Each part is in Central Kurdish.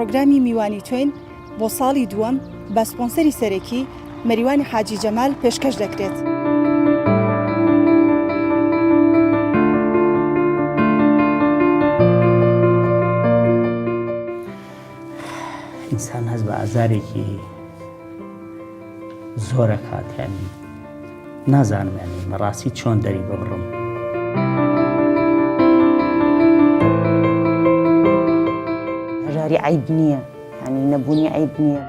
پرۆگرامی میوانی توێن بۆ ساڵی دووەم بە سپۆنسەری سەرەکی مەریوانی حاجی جەمال پێشکەش دەکرێت. ئینسان هەست بە ئازارێکی زۆرە کاتیانی نازانم یانی بەڕاستی چۆن دەری ببڕم. هەژاری عیب نییە، ینی نەبوونی عیب نییە.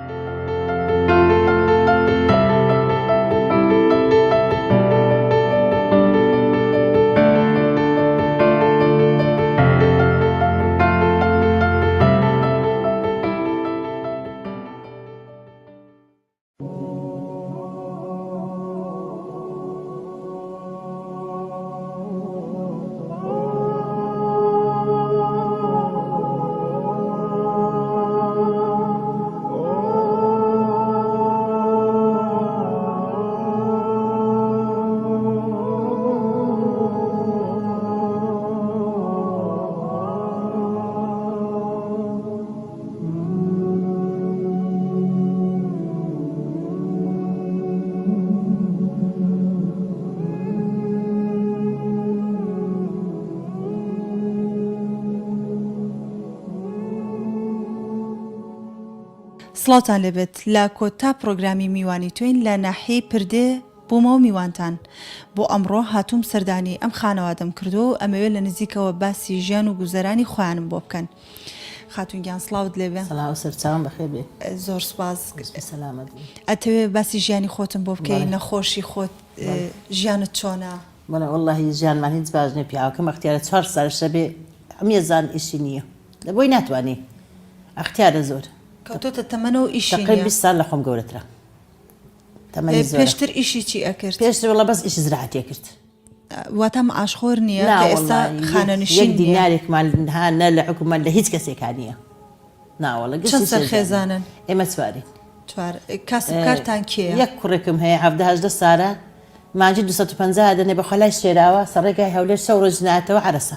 سڵاوتان لەبێت لە کۆتا پرۆگرامی میوانی توێن لە ناحیەی پردێ بوومەوە میوانتان بۆ ئەمڕۆ هاتووم سەردانی ئەم خانەوادەم کردو و ئەمەوێت لە نزیکەوە باسی ژیان و گوزەرانی خۆیانم بۆ بکەن. خاتونگیان سڵاوت لێبێ. سەڵاو سەرچاوم بەخێر بێ. زۆر سوپاس. سەلامەت. ئەتەوێت باسی ژیانی خۆتم بۆ بکەی، نەخۆشی خۆت، ژیانت چۆنە؟ بەڵێ وەڵڵاهی ژیانمان هیچ باش نییە، پیاوەکەم ئەختیارە 4 ساڵشە بێ هەمیێزان ئیشی نییە، دەبۆی ناتوانێ ئەختیارە زۆر. کەوتۆتە تەمەنەوە ئیشی نییە. تقریبا 20 ساڵ لە خۆم گەورەترە. پێشتر ئیشی چی ئەکرد؟ پێشتر وەڵڵا بەس ئیشی زراعەتێ کرد. واتە ئاشخۆر نییە کە ئێستا خانەنشین یەک دینارێکمان نە لە حکومەت لە هیچ کەسێکان نییە. ناوەڵە چەند سەرخێزانن؟ ئێمە چوارین. کاسبکارتان کێیە؟ یەک کوڕێکم هەیە 17 ساڵە، مانجی 250 دەنێ بە خۆلای شێراوە سەرڕێگای هەولێر شەو ڕۆژ ناتەوە عەرەسە.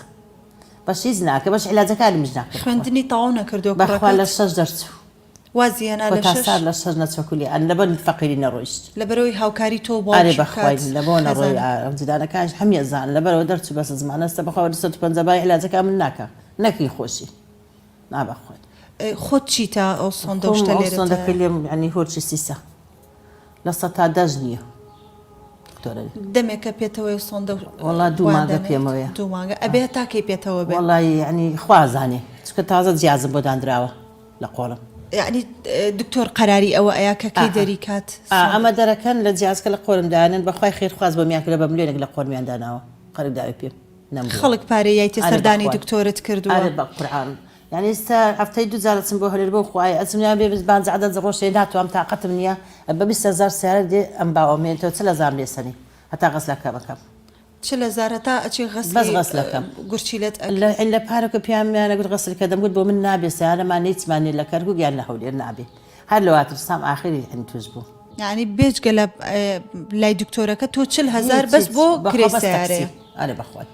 بەشی ناکە بەش عیلاجەکانیش ناکە. خوێندنی تەواو نەکردو بەخوا لە 6 دەرچوو. وازیانە لە 6 ساڵ لە 6 نەچۆکولی ئەن لەبەر فەقیری نەڕۆیشت. لەبەرەوەی هاوکاری تۆ بۆ ئارێ بەخوای لەبۆ نەڕۆی ئەمجدانەکانش هەمیێزان لەبەرەوە دەرچوو بەس زمانەستە بەخوا 250 بای عیلاجەکان من ناکە نەکی خۆشی نابەخوای. خۆت چیتە ئەو سۆندە و شتە لێرە؟ سۆندەکەی لێم ینی هۆرچی 30 لە 100 تا 10 نییە. دەمێکە پێێتەوەی سۆندە وڵا دوو مانگە پێمەوەیە. دوو مانگە ئەبێ تاکەی پێێتەوە بێ. وڵی ینی خوازانێ چکە تازە جیازم بۆ دانراوە لە قۆڵم. یعنی دکتۆر قەراری ئەوە ئەیا کەکەی دەری کات؟ ئەمە دەرەکەن لە جیازکە لە قۆرم دایانن بەخوای خێرخواز بە میانکرە بە ملیۆنێک لە قۆرمیان داناوە قەرک داوی پێم خەڵک پارەیەی سەردانی دکتۆرت کردووە بە قورعان. یعنی ئێستا هەفتەی دوو جارەچم بۆ هەلێر بۆ خوای ئەچمیان بێ بانج عەدەد ڕۆژێ ناتوانم تااقەتم نییە بە 20,000 سیارە دێ ئەم باوەمێنێتەوە 40,000 لێسەنی هەتا غەسلەکە بکەم. 40,000 تا ئەچی بەس غەسلەکەم گورچیلێت لە پارەکە پیامیانە گوت غەسلکە دەمگوت بۆ من نابێ سیارەمان هیچمانێ لە کەرگوو گیان لە هەولێر نابێ هەر لەواتر سام ئاخری هەنی توش بوو. یعنی بێجگە لە لای دکتۆرەکە تۆ 40,000 بەس بۆ کرێ سیارەیە. ئارێ بەخوای.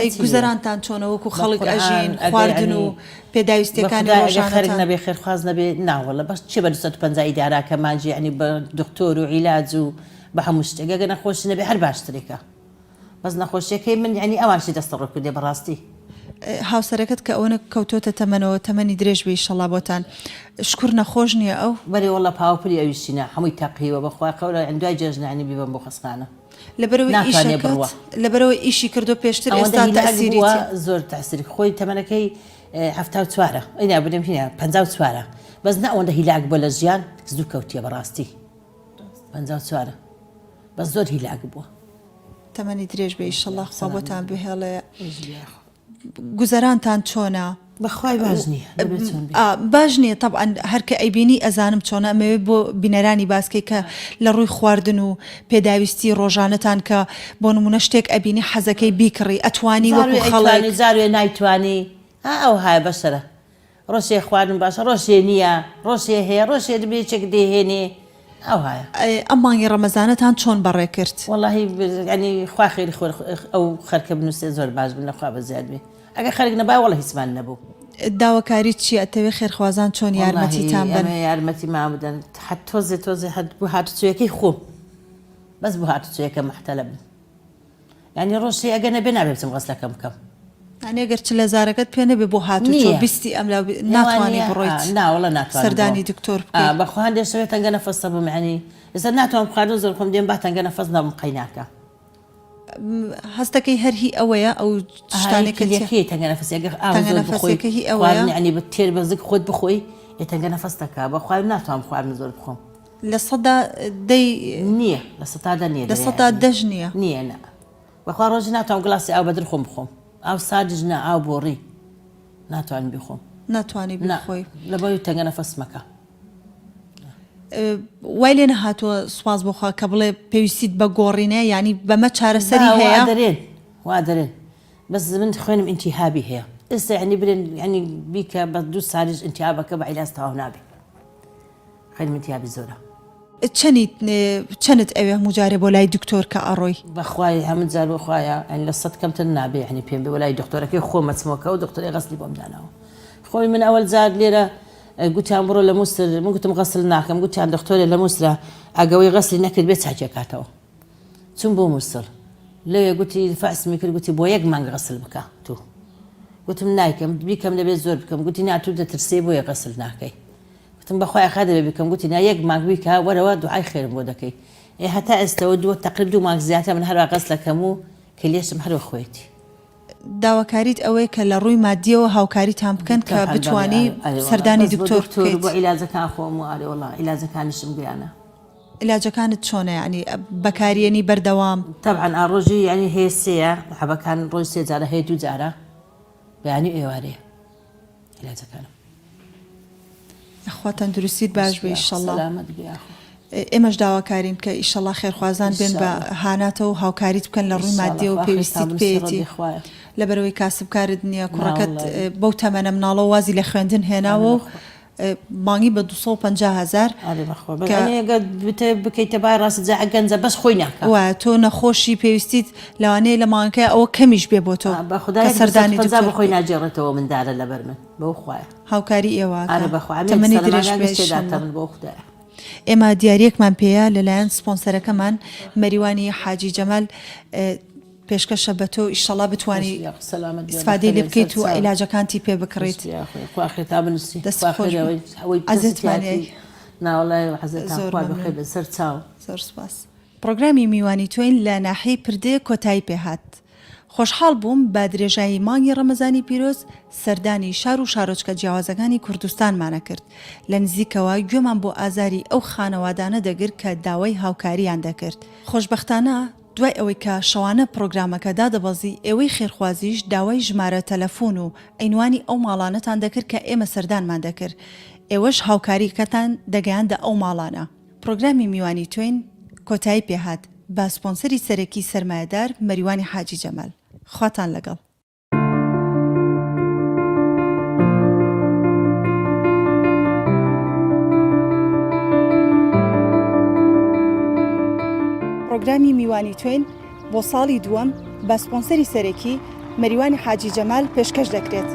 ئەی گوزەرانتان چۆنە وەکو خەڵک ئەژین خواردن و پێداویستەکانی ڕۆژانە خەرک نەبێ خێرخواز نەبێ ناوەڵە بەس چی بە 250 ئیداراکە مانجی ینی بە دکتۆر و عیلاج و بە هەموو شتێک ئەگە نەخۆشی نەبێ هەر باشترێکە. بەس نەخۆشیەکەی من ینی ئەوانشی دەستەڕۆ کردێ بەڕاستی. هاوسەرەکەت کە ئەوەنە کەوتۆتە تەمەنەوە تەمەنی درێژ بێ ئیشەڵا بۆتان شکر نەخۆش نییە ئەو؟ بەێ وەڵە پاوپری ئەویشتینە هەمووی تاقیوە بەخوا قەورە ئەندوای جێژنانی بیبم بۆ خەسخانە. لەبەرەوەی ئیشی کردو پێشتر ئێستا تەسیری زۆر تاسیری خۆی تەمەنەکەی 74 ئەینا بدەم هینە 54 بەس نە ئەوەندە هیلاک بۆ لە ژیان زوو کەوتیە بەڕاستی 54 بەس زۆر هیلاک بووە. تەمەنی درێژ بێ ئیشەڵا خوا بۆتان بهێڵەیە. گوزەرانتان چۆنە؟ بەخوای باش نییە باش نییە طبعاً هەرکە ئەیبینی ئەزانم چۆنە ئەمەوێت بۆ بینەرانی باسکەی کە لە ڕووی خواردن و پێداویستی ڕۆژانەتان کە بۆ نمونە شتێک ئەبینی حەزەکەی بیکڕی ئەتوانی وەکو خەڵک زاروێ نایتوانی ئەو هایە بەسەرە ڕۆژێ خواردن باشە ڕۆژێ نییە ڕۆژێ هەیە ڕۆژێ دەبێچێک دێهێنێ ئەو هایە. ئەم مانگی ڕەمەزانەتان چۆن بەڕێ کرد؟ وەڵاهی ینی خوا خێری ئەو خەرکە بنووسێ زۆر باش بن لەخوا بەزیاد بێ ئەگە خەرک نەبا وەڵە هیچمان نەبوو. داواکاری چی ئەتەوێ خێرخوازان چۆن یارمەتیتان بن؟ یارمەتی ما بدەن حد تۆزێ حد بۆ هاتوچوویەکەی خۆم بەس بۆ هاتوچوویەکە مەحتەلە بن ینی ڕۆژی ئەگە نەبێ نابێ بچم غەسلەکەم بکەم ئەگەر چ لە زارەکەت پێ نەبێ بۆ هاتوچۆ بیستی ئەم ناتوانانی بڕۆیت ناوەڵە ناتوانانی سەردانی دکتۆر بکەیت بەخوا دێشەوێت تەنگە نەفەسە بمعنی ئێستا ناتوانم بخواردن زۆر خۆم دێم با تەنگە نەفەس نابم قەیناکە هەستەکەی هەرهی ئەوەیە ئەو شتانێکی تەنگە نەفەسێگە نەفەسەکەی ئەوەیە ینی بە تێر بەزک خۆت بخۆی تەنگە نەفەس دەکا بەخوا ناتوانم خواردن زۆر بخۆم لە سەدا دەی نییە لە سەدا نییە لە سەدا دەژ نییە نییە نە بەخوا ڕۆژی ناتوانم گڵاسی ئاو بەدر خۆم بخۆم ئاو سادژ نە ئاو بۆڕی ناتوانم بخۆم ناتوانانی بخۆی لە بۆی تەنگە نەفەس مەکە وای لێ نەهاتووە سوپاس بخوا کە بڵێ پێویستیت بە گۆڕینە ینی بەمە چارەسەری هەیە وا دەرێن بەس من خوێنم ئینتیهابی هەیە ئێستا ینی برێن ینی بیکە بە 2 ساڵیش ئینتیهابەکە بە عیلاج تەواو نابێت خوێنم ئینتیهابی زۆرە چەندت ئەوێ هەموو بۆ لای دکتۆر کە ئەڕۆی بەخوای هەموو جار بخوایە ئەن لە 100 کەمتر نابێ ینی پێم بێ وە لای دکتۆرەکەی خۆ مەچمەوەکە و دکتۆری غەسلی بۆم داناوە خۆی من ئەوەل جار لێرە گوتیان بڕۆ لە مووسر من گوتم غەسل ناکەم گوتیان دکتۆرێ لە مووسرە ئەگەوەی غەسلی نەکرد بێت چاکێکاتەوە چون بۆ مووسڵ لەوێ گوتی فەسمی کرد گوتی بۆ 1 مانگ غەسل بکە تو گوتم نایکەم بیکەم دەبێت زۆر بکەم گوتی ناتوو دەترسێ بۆیە غەسل ناکەی گوتم بەخوای خا دەبێ بکەم گوتی نا 1 مانگ بیکە وەرەوە دوعای خێرم بۆ دەکەی هەتا ئێستەوە تقریبا 2 مانگ زیاتر من هەروە غەسلەکەم و کلێشم هەروە خۆیەتی داواکاریت ئەوەیە کە لە ڕووی مادیەوە هاوکاریتان بکەن کە بتوانی سەردانی دکتۆر بکەیت بۆ عیلاجەکان خۆم و ئارێ وەڵا عیلاجەکانیشم گرانە عیلاجەکانت چۆنە ینی بەکارێنی بەردەوام طبعا ئاڕۆژی ینی هەیە سێیە حەبەکان ڕۆژ 3 جارە هەیە 2 جارە بەیانی ئێوارەیە عیلاجەکانم خوا تەندروستیت باش بێ ئیشەڵڵا سەلامەت بێ ئێمەش داواکارین کە ئیشەڵڵا خێرخوازان بێن بە هاناتەوە و هاوکاریت بکەن لە ڕووی مادیە و پێویستیت پێێتی لەبەرەوەی کاسبکارت نییە کوڕەکەت بەو تەمەنە مناڵە وازی لە خوێندن هێناوە و مانگی بە 250,000 بکەیتە بای ڕاست جا گەنجە بەس خۆی ناکە وایە تۆ نەخۆشی پێویستیت لەوانەیە لە مانگەکە ئەوە کەمیش بێ بۆ تۆ بە سەردانی بە خۆی ناجێڕێتەوە مندارە لەبەر من بەو خوایە هاوکاری ئێوە تەمەنی درێژ بێ بۆ خوددایە ئێمە دیارەکمان پێەیە لەلایەن سپۆنسەرەکەمان مەریوانی حاجی جەمال پێشکەشە بە تۆ ئیشەڵا بتوانی استفادەی لێ بکەیت و عیلاجەکانتی پێ بکڕیت زۆر سپاس. پرۆگرامی میوانی توین لە ناحەی پردێ کۆتایی پێهات. خۆشحاڵ بووم بە درێژایی مانگی ڕەمەزانی پیرۆز سەردانی شار و شارۆچکە جیاوازەکانی کوردستانمانە کرد لە نزیکەوە گوێمان بۆ ئازاری ئەو خانەوادانە دەگرت کە داوای هاوکاریان دەکرد. خۆشبەختانە دوای ئەوەی کە شەوانە پرۆگرامەکەدا دەبەزی ئێوەی خێرخوازیش داوای ژمارە تەلەفۆن و ئەینوانی ئەو ماڵانەتان دەکرد کە ئێمە سەردانمان دەکرد ئێوەش هاوکاریکەتان دەگەیاندە ئەو ماڵانە. پرۆگرامی میوانی توین کۆتایی پێهات بە سپۆنسەری سەرەکی سەرمایەدار مەریوانی حاجی جەمال. خواتان لەگەڵ. پرۆگرامی میوانی توین بۆ ساڵی دووەم بە سپۆنسەری سەرەکی مەریوانی حاجی جەمال پێشکەش دەکرێت.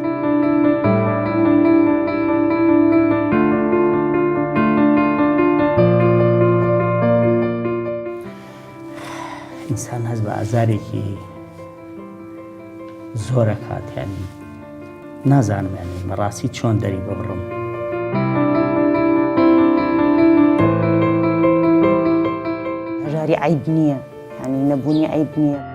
ئینسان هەست بە ئازارێکی زۆرە کاتیانی نازانم ینی بەڕاستی چۆن دەری ببڕم. هەژاری عیب نییە ینی نەبوونی عیب نییە.